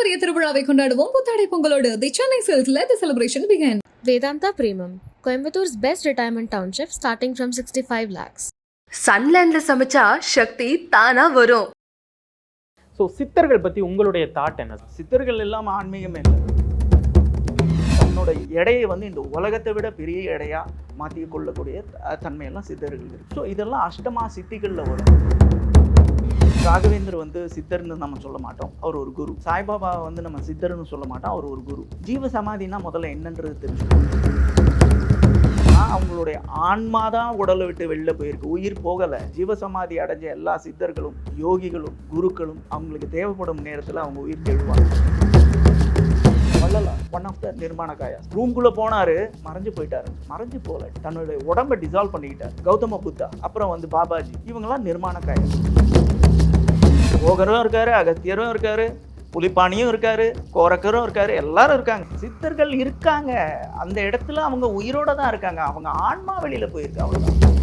பாரம்பரிய திருவிழாவை கொண்டாடுவோம் புத்தாடை பொங்கலோடு. The Chennai silks let the celebration begin. Vedanta Premium, Coimbator's best retirement township starting from 65 lakhs. சன்லேண்ட்ல சமைச்சா சக்தி தானா வரும். ஸோ சித்தர்கள் பற்றி உங்களுடைய தாட் என்ன? சித்தர்கள் இல்லாமல் ஆன்மீகமே இல்லை. தன்னோட எடையை வந்து இந்த உலகத்தை விட பெரிய எடையா மாற்றி கொள்ளக்கூடிய தன்மையெல்லாம் சித்தர்கள் இருக்கு. ஸோ இதெல்லாம் அஷ்டமா சித்திகளில் வரும். ராகவேந்தர் வந்து சித்தர்னு நம்ம சொல்ல மாட்டோம், அவர் ஒரு குரு. சாய்பாபா வந்து நம்ம சித்தர்னு சொல்ல மாட்டோம், அவர் ஒரு குரு. ஜீவ சமாதினா முதல்ல என்னன்றது தெரிஞ்சுக்கணும். அவங்களுடைய ஆன்மா தான் உடலை விட்டு வெளில போயிருக்கு, உயிர் போகலை. ஜீவசமாதி அடைஞ்ச எல்லா சித்தர்களும் யோகிகளும் குருக்களும் அவங்களுக்கு தேவைப்படும் நேரத்தில் அவங்க உயிர் தெழுவாங்க. வள்ளலார் ஒன் ஆஃப் த நிர்மாண காயா ரூம்குள்ளே போனார், மறைஞ்சு போயிட்டார். மறைஞ்சு போகல, தன்னுடைய உடம்பை டிசால்வ் பண்ணிக்கிட்டார். கௌதம புத்தா, அப்புறம் வந்து பாபாஜி, இவங்கெல்லாம் நிர்மாண காயா. போகரும் இருக்காரு, அகத்தியரும் இருக்காரு, புலிப்பாணியும் இருக்காரு, கோரக்கரும் இருக்காரு, எல்லாரும் இருக்காங்க. சித்தர்கள் இருக்காங்க, அந்த இடத்துல அவங்க உயிரோட தான் இருக்காங்க. அவங்க ஆன்மா வெளியில போயிருக்கு, அவ்வளவுதான்.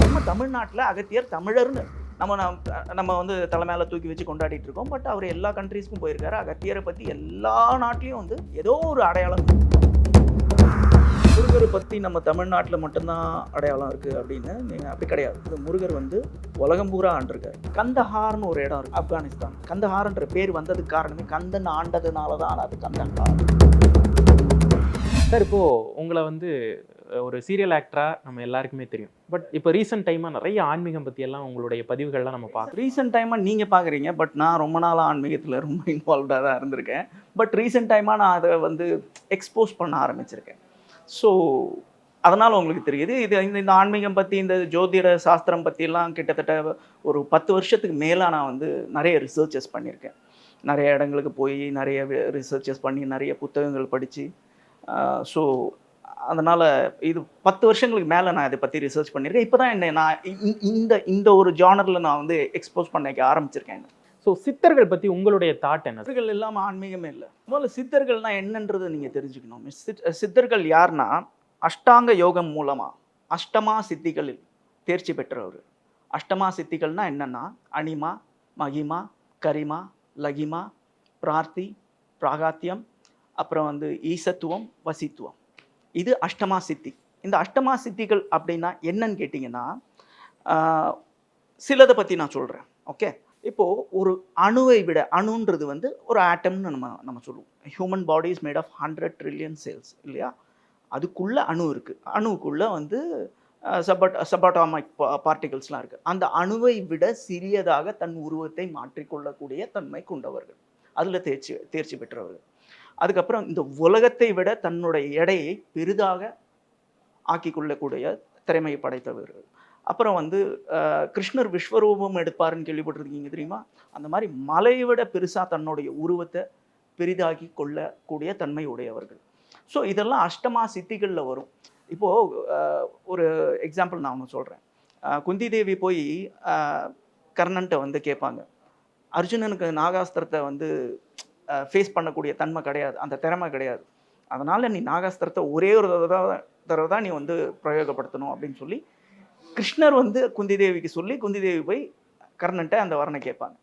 நம்ம தமிழ்நாட்டில் அகத்தியர் தமிழர்னு நம்ம வந்து தலைமையில தூக்கி வச்சு கொண்டாடிட்டு இருக்கோம். பட் அவர் எல்லா கண்ட்ரீஸ்க்கும் போயிருக்காரு. அகத்தியரை பத்தி எல்லா நாட்டிலையும் வந்து ஏதோ ஒரு அடையாளம். முருகரை பற்றி நம்ம தமிழ்நாட்டில் மட்டும்தான் அடையாளம் இருக்குது அப்படின்னு நீங்கள் அப்படி கிடையாது. இது முருகர் வந்து உலகம் பூரா ஆண்டிருக்காரு. கந்தஹார்னு ஒரு இடம் இருக்குது ஆப்கானிஸ்தான். கந்தஹார்ன்ற பேர் வந்ததுக்கு காரணமே கந்தன் ஆண்டதுனால தான் அது கந்தஹார். சார், இப்போது உங்களை வந்து ஒரு சீரியல் ஆக்டராக நம்ம எல்லாருக்குமே தெரியும். பட் இப்போ ரீசெண்ட் டைமாக நிறைய ஆன்மீகம் பற்றியெல்லாம் உங்களுடைய பதிவுகள்லாம் நம்ம பார்க்குறோம். ரீசெண்ட் டைமாக நீங்கள் பார்க்குறீங்க, பட் நான் ரொம்ப நாளாக ஆன்மீகத்தில் ரொம்ப இன்வால்வ்டாக தான் இருந்திருக்கேன். பட் ரீசெண்ட் டைமாக நான் அதை வந்து எக்ஸ்போஸ் பண்ண ஆரம்பிச்சிருக்கேன். ஸோ அதனால் உங்களுக்கு தெரியுது. இது இந்த ஆன்மீகம் பற்றி, இந்த ஜோதிட சாஸ்திரம் பற்றிலாம் கிட்டத்தட்ட ஒரு 10 வருஷத்துக்கு மேலே நான் வந்து நிறைய ரிசர்ச்சஸ் பண்ணியிருக்கேன். நிறைய இடங்களுக்கு போய் நிறைய ரிசர்ச்சஸ் பண்ணி நிறைய புத்தகங்கள் படித்து, ஸோ அதனால் இது 10 வருஷங்களுக்கு மேலே நான் இதை பற்றி ரிசர்ச் பண்ணியிருக்கேன். இப்போ தான் நான் இந்த ஒரு ஜானரில் நான் வந்து எக்ஸ்போஸ் பண்ணிக்க ஆரம்பிச்சிருக்கேன். ஸோ சித்தர்கள் பற்றி உங்களுடைய தாட் என்ன? சித்தர்கள் இல்லாமல் ஆன்மீகமே இல்லை. முதல்ல சித்தர்கள்னா என்னன்றதை நீங்கள் தெரிஞ்சுக்கணும். சித்தர்கள் யாருன்னா, அஷ்டாங்க யோகம் மூலமாக அஷ்டமா சித்திகளில் தேர்ச்சி பெற்றவர். அஷ்டமா சித்திகள்னா என்னென்னா, அனிமா, மகிமா, கரிமா, லகிமா, பிரார்த்தி, பிராகாத்தியம், அப்புறம் வந்து ஈசத்துவம், வசித்துவம். இது அஷ்டமா சித்தி. இந்த அஷ்டமா சித்திகள் அப்படின்னா என்னன்னு கேட்டிங்கன்னா, சிலதை பற்றி நான் சொல்கிறேன். ஓகே, இப்போது ஒரு அணுவை விட, அணுன்றது வந்து ஒரு ஆட்டம்னு நம்ம சொல்லுவோம். Human body is made of 100 trillion cells இல்லையா? அதுக்குள்ளே அணு இருக்குது. அணுவுக்குள்ளே வந்து சபாட்டாமிக் பார்ட்டிகல்ஸ்லாம் இருக்குது. அந்த அணுவை விட சிறியதாக தன் உருவத்தை மாற்றிக்கொள்ளக்கூடிய தன்மை கொண்டவர்கள், அதில் தேர்ச்சி பெற்றவர்கள். அதுக்கப்புறம் இந்த உலகத்தை விட தன்னுடைய எடையை பெரிதாக ஆக்கி கொள்ளக்கூடிய திறமையை படைத்தவர்கள். அப்புறம் வந்து கிருஷ்ணர் விஸ்வரூபம் எடுப்பாருன்னு கேள்விப்பட்டிருக்கீங்க தெரியுமா? அந்த மாதிரி மலையை விட பெருசாக தன்னுடைய உருவத்தை பெரிதாக்கி கொள்ளக்கூடிய தன்மை உடையவர்கள். ஸோ இதெல்லாம் அஷ்டமா சித்திகளில் வரும். இப்போது ஒரு எக்ஸாம்பிள் நான் ஒன்று சொல்கிறேன். குந்தி தேவி போய் கர்ணன்ட்ட வந்து கேட்பாங்க, அர்ஜுனனுக்கு நாகாஸ்திரத்தை வந்து ஃபேஸ் பண்ணக்கூடிய தன்மை கிடையாது, அந்த திறமை கிடையாது. அதனால் நீ நாகாஸ்திரத்தை ஒரே ஒரு தடவை தான் நீ வந்து பிரயோகப்படுத்தணும் அப்படின்னு சொல்லி கிருஷ்ணர் வந்து குந்தி தேவிக்கு சொல்லி, குந்தி தேவி போய் கர்ணன்ட்ட அந்த வரனை கேட்பாங்க.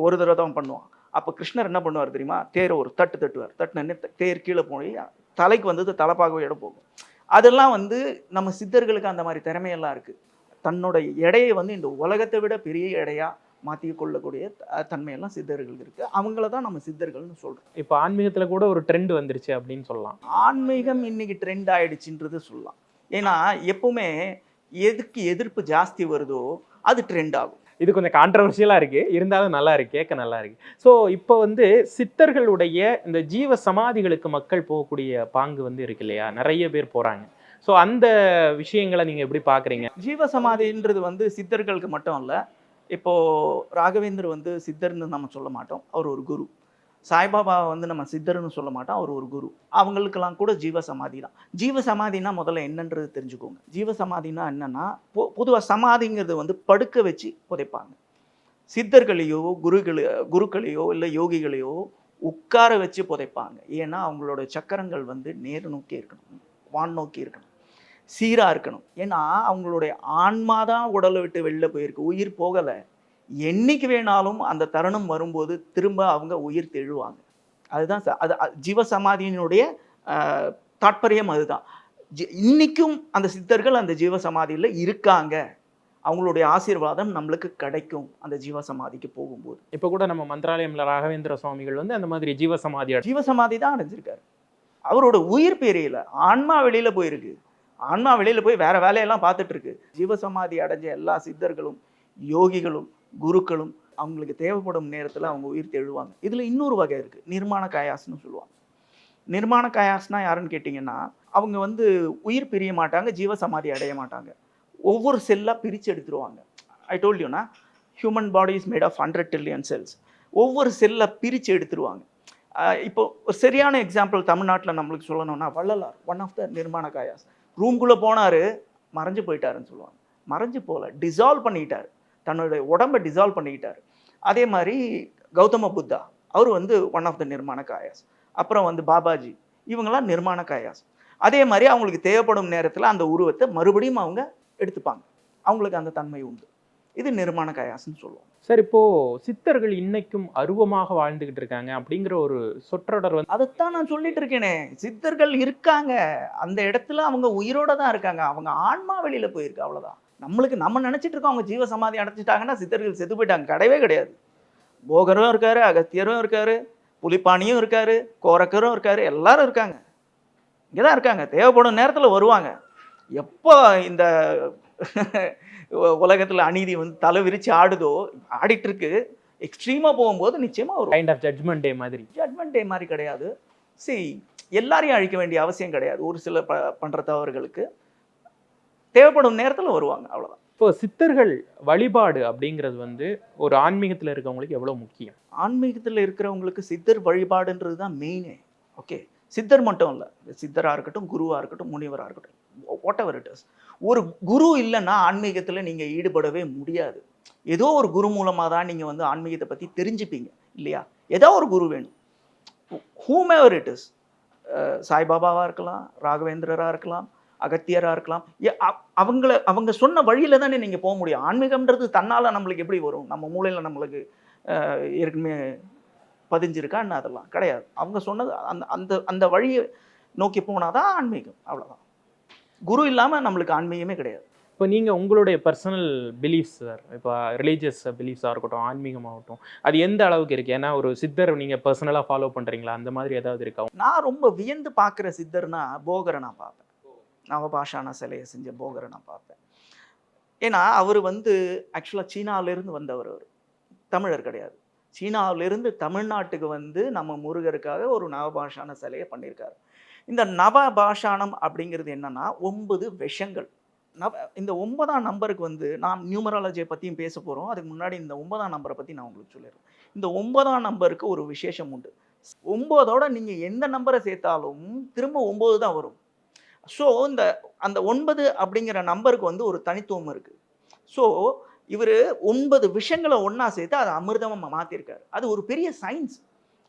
ஒரு தடவை தான் பண்ணுவான். அப்போ கிருஷ்ணர் என்ன பண்ணுவார் தெரியுமா? தேரை ஒரு தட்டுவார். தட்டுனே தேர் கீழே போய் தலைக்கு வந்தது தலைப்பாகவே இடம் போகும். அதெல்லாம் வந்து நம்ம சித்தர்களுக்கு அந்த மாதிரி திறமையெல்லாம் இருக்குது. தன்னோட எடையை வந்து இந்த உலகத்தை விட பெரிய எடையாக மாற்றி கொள்ளக்கூடிய தன்மையெல்லாம் சித்தர்களுக்கு இருக்குது. அவங்கள தான் நம்ம சித்தர்கள்னு சொல்கிறோம். இப்போ ஆன்மீகத்தில் கூட ஒரு ட்ரெண்ட் வந்துருச்சு அப்படின்னு சொல்லலாம். ஆன்மீகம் இன்னைக்கு ட்ரெண்ட் ஆகிடுச்சுன்றது சொல்லலாம். ஏன்னா எப்பவுமே எதுக்கு எதிர்ப்பு ஜாஸ்தி வருதோ அது ட்ரெண்ட் ஆகும். இது கொஞ்சம் கான்ட்ரவர்ஷியலாக இருக்குது, இருந்தாலும் நல்லா இருக்குது, கேட்க நல்லா இருக்குது. ஸோ இப்போ வந்து சித்தர்களுடைய இந்த ஜீவ சமாதிகளுக்கு மக்கள் போகக்கூடிய பாங்கு வந்து இருக்கு இல்லையா? நிறைய பேர் போகிறாங்க. ஸோ அந்த விஷயங்களை நீங்கள் எப்படி பார்க்குறீங்க? ஜீவ சமாதின்றது வந்து சித்தர்களுக்கு மட்டும் இல்லை. இப்போது ராகவேந்தர் வந்து சித்தர்னு நம்ம சொல்ல மாட்டோம், அவர் ஒரு குரு. சாய்பாபா வந்து நம்ம சித்தர்னு சொல்ல மாட்டோம், அவர் ஒரு குரு. அவங்களுக்கெல்லாம் கூட ஜீவ சமாதி தான். ஜீவ சமாதினா முதல்ல என்னன்றது தெரிஞ்சுக்கோங்க. ஜீவ சமாதினா என்னன்னா, பொதுவாக சமாதிங்கிறது வந்து படுக்க வச்சு புதைப்பாங்க. சித்தர்களையோ குருக்களையோ இல்லை யோகிகளையோ உட்கார வச்சு புதைப்பாங்க. ஏன்னா அவங்களோட சக்கரங்கள் வந்து நேர் நோக்கி இருக்கணும், வான் நோக்கி இருக்கணும், சீராக இருக்கணும். ஏன்னா அவங்களுடைய ஆன்மா தான் உடலை விட்டு வெளில போயிருக்கு, உயிர் போகலை. என்னைக்கு வேணாலும் அந்த தருணம் வரும்போது திரும்ப அவங்க உயிர் தெழுவாங்க. அதுதான் ஜீவசமாதியினுடைய தாற்பயம் அதுதான். இன்னைக்கும் அந்த சித்தர்கள் அந்த ஜீவசமாதியில் இருக்காங்க. அவங்களுடைய ஆசீர்வாதம் நம்மளுக்கு கிடைக்கும் அந்த ஜீவசமாதிக்கு போகும்போது. இப்போ கூட நம்ம மந்திராலயம்ல ராகவேந்திர சுவாமிகள் வந்து அந்த மாதிரி ஜீவசமாதி தான் அடைஞ்சிருக்காரு. அவரோட உயிர் பெரியல, ஆன்மா வெளியில போயிருக்கு. ஆன்மா வெளியில போய் வேற வேலையெல்லாம் பார்த்துட்டு இருக்கு. ஜீவசமாதி அடைஞ்ச எல்லா சித்தர்களும், யோகிகளும், குருக்களும் அவங்களுக்கு தேவைப்படும் நேரத்தில் அவங்க உயிர் தெழுவாங்க. இதில் இன்னொரு வகை இருக்குது, நிர்மாண காயாஸ்னு சொல்லுவாங்க. நிர்மாண காயாஸ்னா யாருன்னு கேட்டிங்கன்னா, அவங்க வந்து உயிர் பிரிய மாட்டாங்க, ஜீவசமாதி அடைய மாட்டாங்க. ஒவ்வொரு செல்லாக பிரித்து எடுத்துருவாங்க. ஐ டோல்ட் யூனா, human body is made of 100 trillion cells. ஒவ்வொரு செல்லை பிரித்து எடுத்துருவாங்க. இப்போ ஒரு சரியான எக்ஸாம்பிள் தமிழ்நாட்டில் நம்மளுக்கு சொல்லணும்னா, வள்ளலார் ஒன் ஆஃப் த நிர்மாண காயாஸ். ரூம்குள்ளே போனார், மறைஞ்சு போயிட்டாருன்னு சொல்லுவாங்க. மறைஞ்சு போகல, டிசால்வ் பண்ணிக்கிட்டார், தன்னுடைய உடம்பை டிசால்வ் பண்ணிக்கிட்டார். அதே மாதிரி கௌதம புத்தா, அவர் வந்து ஒன் ஆஃப் த நிர்மாண காயாஸ். அப்புறம் வந்து பாபாஜி, இவங்கெல்லாம் நிர்மாண காயாஸ். அதே மாதிரி அவங்களுக்கு தேவைப்படும் நேரத்தில் அந்த உருவத்தை மறுபடியும் அவங்க எடுத்துப்பாங்க. அவங்களுக்கு அந்த தன்மை உண்டு. இது நிர்மாண காயாஸ்ன்னு சொல்லுவோம். சார், இப்போ சித்தர்கள் இன்னைக்கும் அருவமாக வாழ்ந்துகிட்டு இருக்காங்க அப்படிங்கிற ஒரு சொற்றொடர் வந்து, அதைத்தான் நான் சொல்லிட்டு இருக்கேனே, சித்தர்கள் இருக்காங்க, அந்த இடத்துல அவங்க உயிரோட தான் இருக்காங்க. அவங்க ஆன்மா வெளியில போயிருக்கு, அவ்வளவுதான். நம்ம நினைச்சிட்டு இருக்கோம் அவங்க ஜீவசமாதி அடைச்சிட்டாங்கன்னா சித்தர்கள் செத்து போயிட்டாங்க. கிடையவே கிடையாது. போகரும் இருக்காரு, அகத்தியரும் இருக்காரு, புலிப்பாணியும் இருக்காரு, கோரக்கரும் இருக்காரு, எல்லாரும் இருக்காங்க. இங்கதான் இருக்காங்க. தேவைப்படும் நேரத்துல வருவாங்க. எப்போ இந்த உலகத்துல அநீதி வந்து தலை விரிச்சு ஆடுதோ, ஆடிட்டு இருக்கு, எக்ஸ்ட்ரீமா போகும்போது நிச்சயமா ஒரு கைண்ட் ஆஃப் ஜட்மெண்ட் டே மாதிரி. ஜட்மெண்ட் டே மாதிரி கிடையாது. எல்லாரையும் அழிக்க வேண்டிய அவசியம் கிடையாது. ஒரு சில பண்ற தவறுகளுக்கு தேவைப்படும் நேரத்துல வருவாங்க, அவ்வளவுதான். இப்போ சித்தர்கள் வழிபாடு அப்படிங்கிறது வந்து ஒரு ஆன்மீகத்துல இருக்கவங்களுக்கு எவ்வளவு முக்கியம்? ஆன்மீகத்துல இருக்கிறவங்களுக்கு சித்தர் வழிபாடுன்றது தான் மெயினே. ஓகே, சித்தர் மட்டும் இல்லை, சித்தராக இருக்கட்டும், குருவாக இருக்கட்டும், முனிவராக இருக்கட்டும், வாட் எவர் இட் இஸ். ஒரு குரு இல்லைன்னா ஆன்மீகத்தில் நீங்கள் ஈடுபடவே முடியாது. ஏதோ ஒரு குரு மூலமாக தான் நீங்கள் வந்து ஆன்மீகத்தை பற்றி தெரிஞ்சுப்பீங்க, இல்லையா? ஏதோ ஒரு குரு வேணும். ஹூமெவர் இட் இஸ், சாய்பாபாவாக இருக்கலாம், ராகவேந்திரராக இருக்கலாம், அகத்தியராக இருக்கலாம். அவங்க சொன்ன வழியில் தானே நீங்கள் போக முடியும். ஆன்மீகம்ன்றது தன்னால் நம்மளுக்கு எப்படி வரும்? நம்ம மூளையில் நம்மளுக்கு ஏற்கனவே பதிஞ்சிருக்கான்னு அதெல்லாம் கிடையாது. அவங்க சொன்னது அந்த அந்த அந்த வழியை நோக்கி போனாதான் ஆன்மீகம், அவ்வளோதான். குரு இல்லாமல் நம்மளுக்கு ஆன்மீகமே கிடையாது. இப்போ நீங்கள் உங்களுடைய பர்சனல் பிலீஃப்ஸ் சார், இப்போ ரிலீஜியஸ் பிலீஃப்ஸாக இருக்கட்டும், ஆன்மீகமாகட்டும், அது எந்த அளவுக்கு இருக்குது? ஏன்னா ஒரு சித்தர் நீங்கள் பர்சனலாக ஃபாலோ பண்ணுறீங்களா? அந்த மாதிரி ஏதாவது இருக்கா? நான் ரொம்ப வியந்து பார்க்குற சித்தர்னா போகரை நான் பார்ப்பேன். நவபாஷான சிலையை செஞ்ச போகரை நான் பார்ப்பேன். ஏன்னா அவர் வந்து ஆக்சுவலாக சீனாவிலேருந்து வந்தவர். அவர் தமிழர் கிடையாது. சீனாவிலிருந்து தமிழ்நாட்டுக்கு வந்து நம்ம முருகருக்காக ஒரு நவபாஷான சிலையை பண்ணியிருக்காரு. இந்த நவபாஷானம் அப்படிங்கிறது என்னன்னா 9 விஷங்கள். இந்த 9ஆம் நம்பருக்கு வந்து நான் நியூமராலஜியை பற்றியும் பேச போகிறோம். அதுக்கு முன்னாடி இந்த 9ஆம் நம்பரை பற்றி நான் உங்களுக்கு சொல்லிடுறேன். இந்த 9ஆம் நம்பருக்கு ஒரு விசேஷம் உண்டு. 9ஓட நீங்கள் எந்த நம்பரை சேர்த்தாலும் திரும்ப 9 தான் வரும். ஸோ அந்த 9 அப்படிங்கிற நம்பருக்கு வந்து ஒரு தனித்துவம் இருக்குது. ஸோ இவர் 9 விஷயங்களை ஒன்றா சேர்த்து அதை அமிர்தமாக மாற்றிருக்காரு. அது ஒரு பெரிய சயின்ஸ்.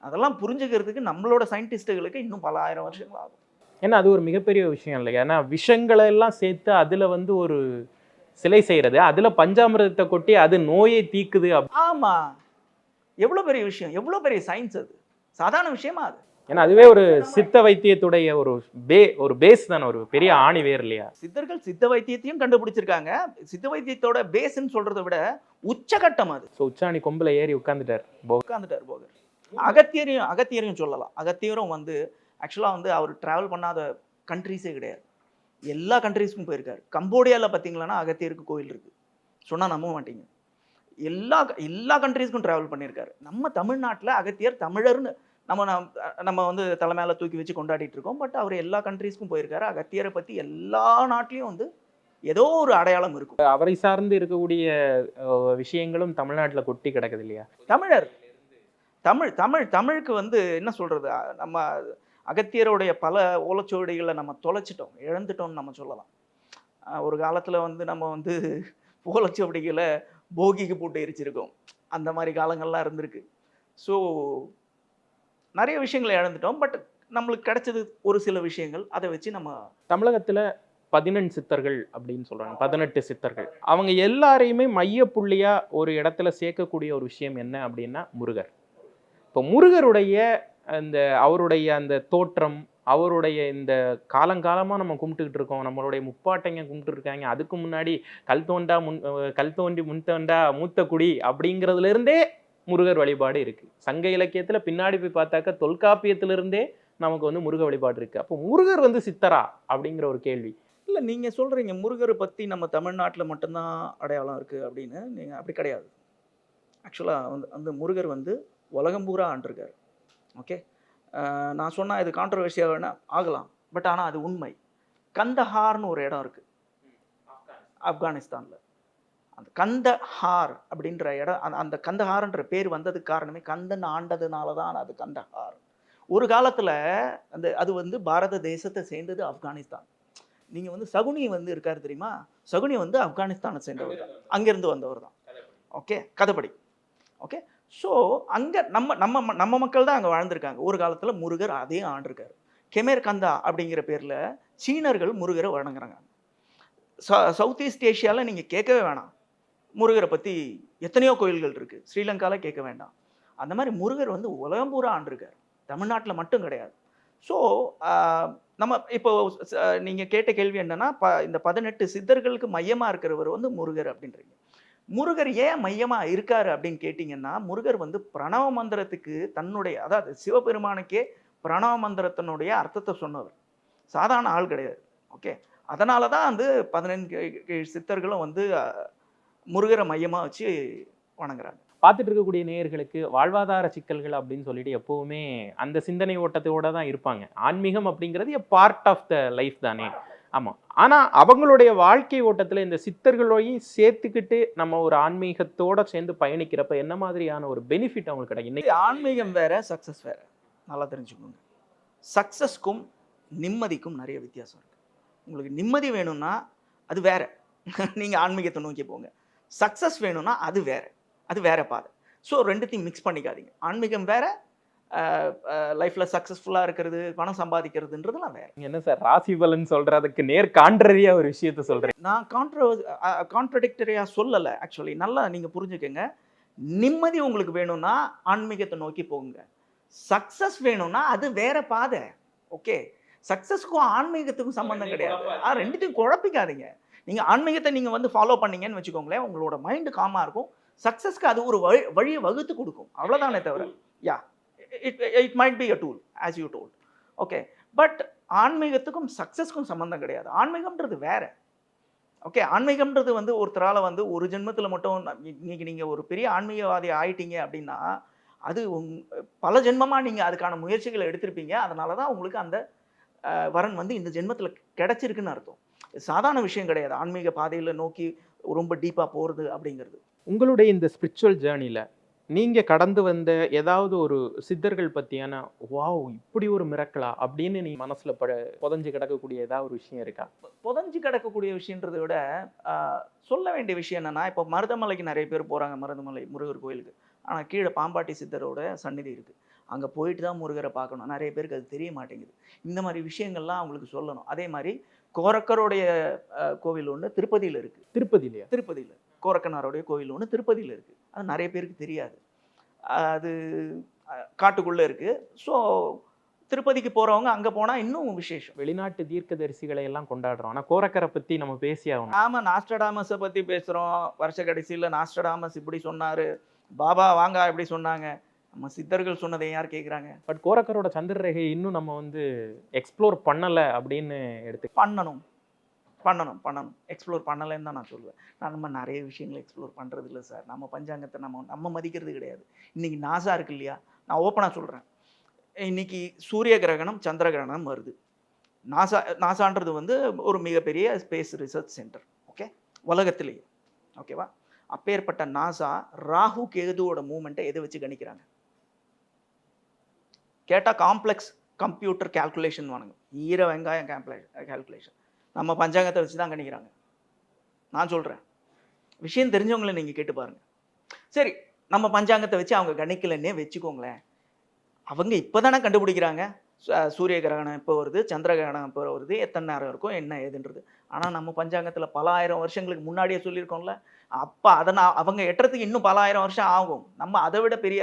அதெல்லாம் புரிஞ்சுக்கிறதுக்கு நம்மளோட சயின்டிஸ்ட்டுகளுக்கு இன்னும் பல ஆயிரம் வருஷங்கள் ஆகும். ஏன்னா அது ஒரு மிகப்பெரிய விஷயம் இல்லையா? ஏன்னா விஷங்களை எல்லாம் சேர்த்து அதில் வந்து ஒரு சிலை செய்கிறது, அதில் பஞ்சாமிரதத்தை கொட்டி அது நோயை தீக்குது. ஆமாம், எவ்வளோ பெரிய விஷயம், எவ்வளோ பெரிய சயின்ஸ். அது சாதாரண விஷயமா? அது ஏன்னா அதுவே ஒரு சித்த வைத்தியத்துடைய ஒரு பேஸ் தானே, ஒரு பெரிய ஆணி வேர் இல்லையா? சித்தர்கள் சித்த வைத்தியத்தையும் கண்டுபிடிச்சிருக்காங்க. சித்த வைத்தியத்தோட பேஸ்ன்னு சொல்றதை விட உச்சகட்டம் அது. ஸோ உச்சாணி கொம்பில் ஏறி உட்காந்துட்டார் போகர். அகத்தியரையும் சொல்லலாம். அகத்தியரும் வந்து ஆக்சுவலாக வந்து அவர் ட்ராவல் பண்ணாத கண்ட்ரீஸே கிடையாது. எல்லா கண்ட்ரீஸ்க்கும் போயிருக்காரு. கம்போடியாவில் பார்த்தீங்களன்னா அகத்தியருக்கு கோயில் இருக்கு, சொன்னால் நம்ப மாட்டீங்க. எல்லா கண்ட்ரீஸ்க்கும் ட்ராவல் பண்ணியிருக்காரு. நம்ம தமிழ்நாட்டில் அகத்தியர் தமிழர்னு நம்ம வந்து தலை மேலே தூக்கி வச்சு கொண்டாடிட்டு இருக்கோம். பட் அவர் எல்லா கண்ட்ரீஸ்க்கும் போயிருக்காரு. அகத்தியரை பற்றி எல்லா நாட்டிலையும் வந்து ஏதோ ஒரு அடையாளம் இருக்கும். அவரை சார்ந்து இருக்கக்கூடிய விஷயங்களும் தமிழ்நாட்டில் கொட்டி கிடக்குது இல்லையா? தமிழுக்கு வந்து என்ன சொல்றது, நம்ம அகத்தியருடைய பல ஓலைச்சுவடிகளை நம்ம தொலைச்சிட்டோம், இழந்துட்டோம்னு நம்ம சொல்லலாம். ஒரு காலத்தில் வந்து நம்ம வந்து ஓலைச்சுவடிகளை போகிக்கு போட்டு எரிச்சிருக்கோம். அந்த மாதிரி காலங்கள்லாம் இருந்திருக்கு. ஸோ நிறைய விஷயங்களை இழந்துட்டோம். பட் நம்மளுக்கு கிடைச்சது ஒரு சில விஷயங்கள். அதை வச்சு நம்ம தமிழகத்தில் 11 சித்தர்கள் அப்படின்னு சொல்றாங்க, 18 சித்தர்கள். அவங்க எல்லாரையுமே மையப்புள்ளியா ஒரு இடத்துல சேர்க்கக்கூடிய ஒரு விஷயம் என்ன அப்படின்னா முருகர். இப்போ முருகருடைய அந்த அவருடைய அந்த தோற்றம், அவருடைய இந்த காலங்காலமாக நம்ம கும்பிட்டுக்கிட்டு இருக்கோம், நம்மளுடைய முப்பாட்டைங்க கும்பிட்டு இருக்காங்க, அதுக்கு முன்னாடி கல் தோண்டி முன் தோண்டா மூத்த குடி அப்படிங்கிறதுலேருந்தே முருகர் வழிபாடு இருக்குது. சங்க இலக்கியத்தில் பின்னாடி போய் பார்த்தாக்கா தொல்காப்பியத்திலிருந்தே நமக்கு வந்து முருக வழிபாடு இருக்குது. அப்போ முருகர் வந்து சித்தரா அப்படிங்கிற ஒரு கேள்வி. இல்லை, நீங்கள் சொல்கிறீங்க முருகரை பற்றி நம்ம தமிழ்நாட்டில் மட்டும்தான் அடையாளம் இருக்குது அப்படின்னு. நீங்கள் அப்படி கிடையாது. ஆக்சுவலாக வந்து அந்த முருகர் வந்து உலகம் பூரா ஆண்டிருக்கார். ஓகே, நான் சொன்னால் இது கான்ட்ரவர்சியாக வேணா ஆகலாம், பட் ஆனால் அது உண்மை. கந்தஹார்னு ஒரு இடம் இருக்குது ஆப்கானிஸ்தானில். அந்த கந்தஹார் அப்படின்ற இடம், அந்த கந்தஹார்ன்ற பேர் வந்ததுக்கு காரணமே கந்தன் ஆண்டதுனால தான் அது கந்தஹார். ஒரு காலத்தில் அது வந்து பாரத தேசத்தை சேர்ந்தது ஆப்கானிஸ்தான். நீங்கள் வந்து சகுனி வந்து இருக்கார் தெரியுமா, சகுனி வந்து ஆப்கானிஸ்தானை சேர்ந்தவர் தான், அங்கேருந்து வந்தவர் தான். ஓகே, கதைப்படி. ஓகே, ஸோ அங்கே நம்ம மக்கள் தான் அங்கே வாழ்ந்திருக்காங்க. ஒரு காலத்தில் முருகர் அதே ஆண்டிருக்காரு. கெமேர் கந்தா அப்படிங்கிற பேரில் சீனர்கள் முருகரை வணங்குறாங்க. சவுத் ஈஸ்ட் ஏஷியாவில் நீங்கள் கேட்கவே வேணாம், முருகரை பற்றி எத்தனையோ கோயில்கள் இருக்குது. ஸ்ரீலங்காவில் கேட்க வேண்டாம். அந்த மாதிரி முருகர் வந்து உலகம் பூரா ஆண்டிருக்கார், தமிழ்நாட்டில் மட்டும் கிடையாது. ஸோ நம்ம இப்போ நீங்கள் கேட்ட கேள்வி என்னன்னா, இந்த 18 சித்தர்களுக்கு மையமாக இருக்கிறவர் வந்து முருகர் அப்படின்றீங்க. முருகர் ஏன் மையமாக இருக்காரு அப்படின்னு கேட்டிங்கன்னா, முருகர் வந்து பிரணவ மந்திரத்துக்கு தன்னுடைய, அதாவது சிவபெருமானுக்கே பிரணவ மந்திரத்தினுடைய அர்த்தத்தை சொன்னவர், சாதாரண ஆள் கிடையாது. ஓகே, அதனால தான் வந்து 15 சித்தர்களும் வந்து முருகரை மையமாக வச்சு வணங்குறாங்க. பார்த்துட்டு இருக்கக்கூடிய நேயர்களுக்கு வாழ்வாதார சிக்கல்கள் அப்படின்னு சொல்லிட்டு எப்பவுமே அந்த சிந்தனை ஓட்டத்தோட தான் இருப்பாங்க. ஆன்மீகம் அப்படிங்கிறது a part of the life தானே. ஆமாம், ஆனால் அவங்களுடைய வாழ்க்கை ஓட்டத்தில் இந்த சித்தர்களையும் சேர்த்துக்கிட்டு நம்ம ஒரு ஆன்மீகத்தோட சேர்ந்து பயணிக்கிறப்ப என்ன மாதிரியான ஒரு பெனிஃபிட் அவங்களுக்கு கிடைக்கும்? இன்னைக்கு ஆன்மீகம் வேற, சக்ஸஸ் வேற. நல்லா தெரிஞ்சுக்கோங்க, சக்ஸஸ்க்கும் நிம்மதிக்கும் நிறைய வித்தியாசம் இருக்குது. உங்களுக்கு நிம்மதி வேணும்னா அது வேற, நீங்கள் ஆன்மீகத்தை நோக்கி போங்க. சக்ஸஸ் வேணும்னா அது வேற பாதை. ஸோ ரெண்டுத்தையும் மிக்ஸ் பண்ணிக்காதீங்க. ஆன்மீகம் வேற, லைஃப்பில் சக்ஸஸ்ஃபுல்லாக இருக்கிறது, பணம் சம்பாதிக்கிறதுன்றதுலாம் வேற. என்ன சார் ராசி பலன் சொல்கிறதுக்கு நேர் கான்ட்ரரியா ஒரு விஷயத்த சொல்கிறேன். நான் கான்ட்ரடிக்டரியாக சொல்லலை. ஆக்சுவலி நல்லா நீங்கள் புரிஞ்சுக்கங்க, நிம்மதி உங்களுக்கு வேணும்னா ஆன்மீகத்தை நோக்கி போங்க. சக்ஸஸ் வேணும்னா அது வேற பாதை. ஓகே, சக்ஸஸ்க்கும் ஆன்மீகத்துக்கும் சம்மந்தம் கிடையாது. ரெண்டுத்தையும் குழப்பிக்காதீங்க. நீங்கள் ஆன்மீகத்தை நீங்கள் வந்து ஃபாலோ பண்ணீங்கன்னு வச்சுக்கோங்களேன், உங்களோட மைண்டு காமாக இருக்கும். சக்ஸஸ்க்கு அது ஒரு வழியை வகுத்து கொடுக்கும், அவ்வளோதானே தவிர, yeah it might be a tool as you told. Okay, but ஆன்மீகத்துக்கும் சக்ஸஸ்க்கும் சம்மந்தம் கிடையாது. ஆன்மீகம்ன்றது வேற. ஓகே, ஆன்மீகம்ன்றது வந்து ஒருத்தரால் வந்து ஒரு ஜென்மத்தில் மட்டும் இன்னைக்கு நீங்கள் ஒரு பெரிய ஆன்மீகவாதி ஆயிட்டீங்க அப்படின்னா, அது பல ஜென்மமாக நீங்கள் அதுக்கான முயற்சிகளை எடுத்திருப்பீங்க. அதனால தான் உங்களுக்கு அந்த வரன் வந்து இந்த ஜென்மத்தில் கிடைச்சிருக்குன்னு அர்த்தம். சாதாரண விஷயம் கிடையாது ஆன்மீக பாதையில் நோக்கி ரொம்ப டீப்பாக போகிறது அப்படிங்கிறது. உங்களுடைய இந்த ஸ்பிரிச்சுவல் ஜேர்னியில் நீங்கள் கடந்து வந்த ஏதாவது ஒரு சித்தர்கள் பற்றியான வாவ் இப்படி ஒரு மிரக்கலா அப்படின்னு நீ மனசில் புதஞ்சு கிடக்கக்கூடிய ஏதாவது ஒரு விஷயம் இருக்கா? புதஞ்சு கிடக்கக்கூடிய விஷயன்றதை விட சொல்ல வேண்டிய விஷயம் என்னென்னா, இப்போ மருதமலைக்கு நிறைய பேர் போகிறாங்க, மருதமலை முருகர் கோயிலுக்கு. ஆனால் கீழே பாம்பாட்டி சித்தரோட சந்நிதி இருக்குது, அங்கே போயிட்டு தான் முருகரை பார்க்கணும். நிறைய பேருக்கு அது தெரிய மாட்டேங்குது. இந்த மாதிரி விஷயங்கள்லாம் அவங்களுக்கு சொல்லணும். அதே மாதிரி கோரக்கருடைய கோவில் ஒன்று திருப்பதியில் இருக்குது. திருப்பதியில் கோரக்கனாருடைய கோவில் ஒன்று திருப்பதியில் இருக்குது. அது நிறைய பேருக்கு தெரியாது, அது காட்டுக்குள்ளே இருக்குது. ஸோ திருப்பதிக்கு போகிறவங்க அங்கே போனால் இன்னும் விசேஷம். வெளிநாட்டு தீர்க்கதரிசிகளை எல்லாம் கொண்டாடுறோம், ஆனால் கோரக்கரை பற்றி நம்ம பேசி ஆகணும். ஆமாம், நாஸ்டடாமஸை பற்றி பேசுகிறோம். வருஷ கடைசியில் நாஸ்டடாமஸ் இப்படி சொன்னார், பாபா வாங்கா இப்படி சொன்னாங்க. நம்ம சித்தர்கள் சொன்னதை யார் கேட்குறாங்க? பட் கோரக்கரோட சந்திரரேகை இன்னும் நம்ம வந்து எக்ஸ்ப்ளோர் பண்ணலை அப்படின்னு எடுத்து பண்ணணும் எக்ஸ்ப்ளோர் பண்ணலைன்னு தான் நான் சொல்லுவேன். நம்ம நிறைய விஷயங்களை எக்ஸ்ப்ளோர் பண்ணுறது இல்லை சார். நம்ம பஞ்சாங்கத்தை நம்ம மதிக்கிறது கிடையாது. இன்றைக்கி நாசா இருக்கு இல்லையா, நான் ஓப்பனாக சொல்கிறேன், இன்றைக்கி சூரிய கிரகணம் சந்திர கிரகணம் வருது. நாசான்றது வந்து ஒரு மிகப்பெரிய ஸ்பேஸ் ரிசர்ச் சென்டர், ஓகே, உலகத்திலேயே. ஓகேவா? அப்பேற்பட்ட நாசா ராகு கேதுவோட மூமெண்ட்டை எதை வச்சு கணிக்கிறாங்க கேட்டால் காம்ப்ளெக்ஸ் கம்ப்யூட்டர் கேல்குலேஷன் வாங்க, ஈர வெங்காயம் கேல்குலேஷன். நம்ம பஞ்சாங்கத்தை வச்சு தான் கணிக்கிறாங்க. நான் சொல்கிறேன், விஷயம் தெரிஞ்சவங்கள நீங்கள் கேட்டு பாருங்கள். சரி, நம்ம பஞ்சாங்கத்தை வச்சு அவங்க கணிக்கலன்னே வச்சுக்கோங்களேன், அவங்க இப்போ தானே கண்டுபிடிக்கிறாங்க. சூரிய கிரகணம் எப்போ வருது, சந்திர கிரகணம் எப்போ வருது, எத்தனை நேரம் இருக்கும், என்ன ஏதுன்றது. ஆனால் நம்ம பஞ்சாங்கத்தில் பல ஆயிரம் வருஷங்களுக்கு முன்னாடியே சொல்லியிருக்கோம்ல. அப்போ அதை அவங்க எட்டுறதுக்கு இன்னும் பல ஆயிரம் வருஷம் ஆகும். நம்ம அதை விட பெரிய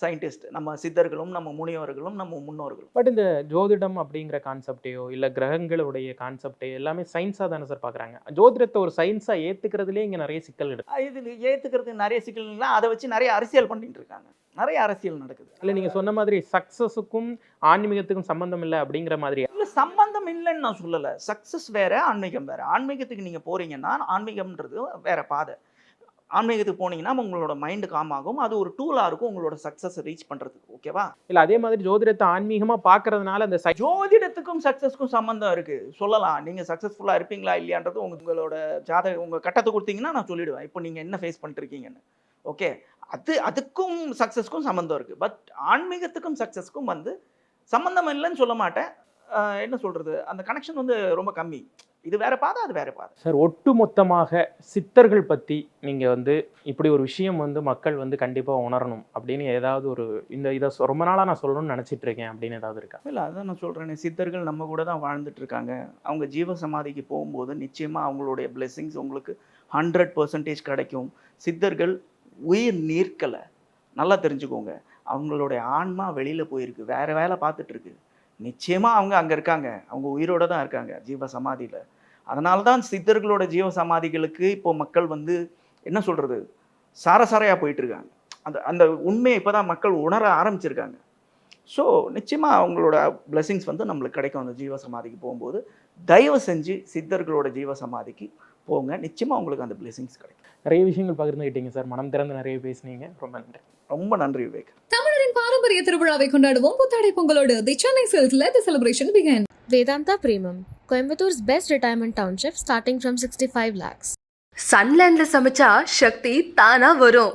சயின்டிஸ்ட், நம்ம சித்தர்களும், நம்ம முனிவர்களும், நம்ம முன்னோர்களும். பட் இந்த ஜோதிடம் அப்படிங்கிற கான்செப்டையோ இல்லை கிரகங்களுடைய கான்செப்டையோ எல்லாமே சயின்ஸாக தானே சார் பார்க்குறாங்க. ஜோதிடத்தை ஒரு சயின்ஸாக ஏற்றுக்கிறதுலே இங்கே நிறைய சிக்கல் இருக்கு. இது ஏற்றுக்கிறதுக்கு நிறைய சிக்கல்னா அதை வச்சு நிறைய அரசியல் பண்ணிட்டு இருக்காங்க. நிறைய அரசியல் நடக்குது. இல்லை நீங்கள் சொன்ன மாதிரி சக்ஸஸுக்கும் ஆன்மீகத்துக்கும் சம்பந்தம் இல்லை அப்படிங்கிற மாதிரி. இல்லை, சம்பந்தம் இல்லைன்னு நான் சொல்லலை. சக்ஸஸ் வேற, ஆன்மீகம் வேற. ஆன்மீகத்துக்கு நீங்கள் போறீங்கன்னா ஆன்மீகம்ன்றது வேற பாதை. ஆன்மீகத்துக்கு போனீங்கன்னா உங்களோட மைண்டு காம் ஆகும். அது ஒரு டூலாக இருக்கும் உங்களோட சக்ஸஸ் ரீச் பண்ணுறதுக்கு. ஓகேவா? இல்லை அதே மாதிரி ஜோதிடத்தை ஆன்மீகமாக பார்க்கறதுனால அந்த ஜோதிடத்துக்கும் சக்ஸஸ்க்கும் சம்மந்தம் இருக்குது சொல்லலாம். நீங்கள் சக்ஸஸ்ஃபுல்லாக இருப்பீங்களா இல்லையான்றது உங்களோட உங்கள் கட்டத்தை கொடுத்தீங்கன்னா நான் சொல்லிவிடுவேன் இப்போ நீங்கள் என்ன ஃபேஸ் பண்ணிருக்கீங்கன்னு. ஓகே, அதுக்கும் சக்ஸஸ்க்கும் சம்மந்தம் இருக்குது. பட் ஆன்மீகத்துக்கும் சக்ஸஸ்க்கும் சம்மந்தம் இல்லைன்னு சொல்ல மாட்டேன். என்ன சொல்கிறது, அந்த கனெக்ஷன் ரொம்ப கம்மி. இது வேற பாதை, அது வேற பாதை. சார், ஒட்டு மொத்தமாக சித்தர்கள் பற்றி நீங்கள் இப்படி ஒரு விஷயம் மக்கள் கண்டிப்பாக உணரணும் அப்படின்னு ஏதாவது ஒரு இதை ரொம்ப நாளாக நான் சொல்லணும்னு நினச்சிட்டு இருக்கேன் அப்படின்னு ஏதாவது இருக்கா? இல்லை, அதான் நான் சொல்கிறேனே, சித்தர்கள் நம்ம கூட தான் வாழ்ந்துட்டு இருக்காங்க. அவங்க ஜீவ சமாதிக்கு போகும்போது நிச்சயமாக அவங்களுடைய பிளெஸிங்ஸ் உங்களுக்கு 100% கிடைக்கும். சித்தர்கள் உயிர் நீர்க்கலை, நல்லா தெரிஞ்சுக்கோங்க. அவங்களுடைய ஆன்மா வெளியில் போயிருக்கு, வேறு வேலை பார்த்துட்ருக்கு. நிச்சயமாக அவங்க அங்கே இருக்காங்க, அவங்க உயிரோடு தான் இருக்காங்க ஜீவ சமாதியில். அதனால தான் சித்தர்களோட ஜீவ சமாதிகளுக்கு இப்போ மக்கள் என்ன சொல்கிறது, சாரசாரையாக போயிட்டுருக்காங்க. அந்த உண்மையை இப்போ தான் மக்கள் உணர ஆரம்பிச்சிருக்காங்க. ஸோ நிச்சயமாக அவங்களோட பிளெஸிங்ஸ் நம்மளுக்கு கிடைக்கும். அந்த ஜீவ சமாதிக்கு போகும்போது தயவு செஞ்சு சித்தர்களோட ஜீவ சமாதிக்கு போங்க, நிச்சயமாக உங்களுக்கு அந்த பிளெஸிங்ஸ் கிடைக்கும். நிறைய விஷயங்கள் பகிர்ந்துக்கிட்டீங்க சார், மனம் திறந்து நிறைய பேசுனீங்க. ரொம்ப நன்றி. ரொம்ப நன்றி விவேக். தமிழரின் பாரம்பரிய திருவிழாவை கொண்டாடுவோம் புத்தாடை பொங்கலோடு. The Chennai silks let the celebration begin. Vedanta Premium, Coimbator's best retirement township starting from 65 lakhs. சன்லேண்ட்ல சமைச்சா சக்தி தானா வரும்.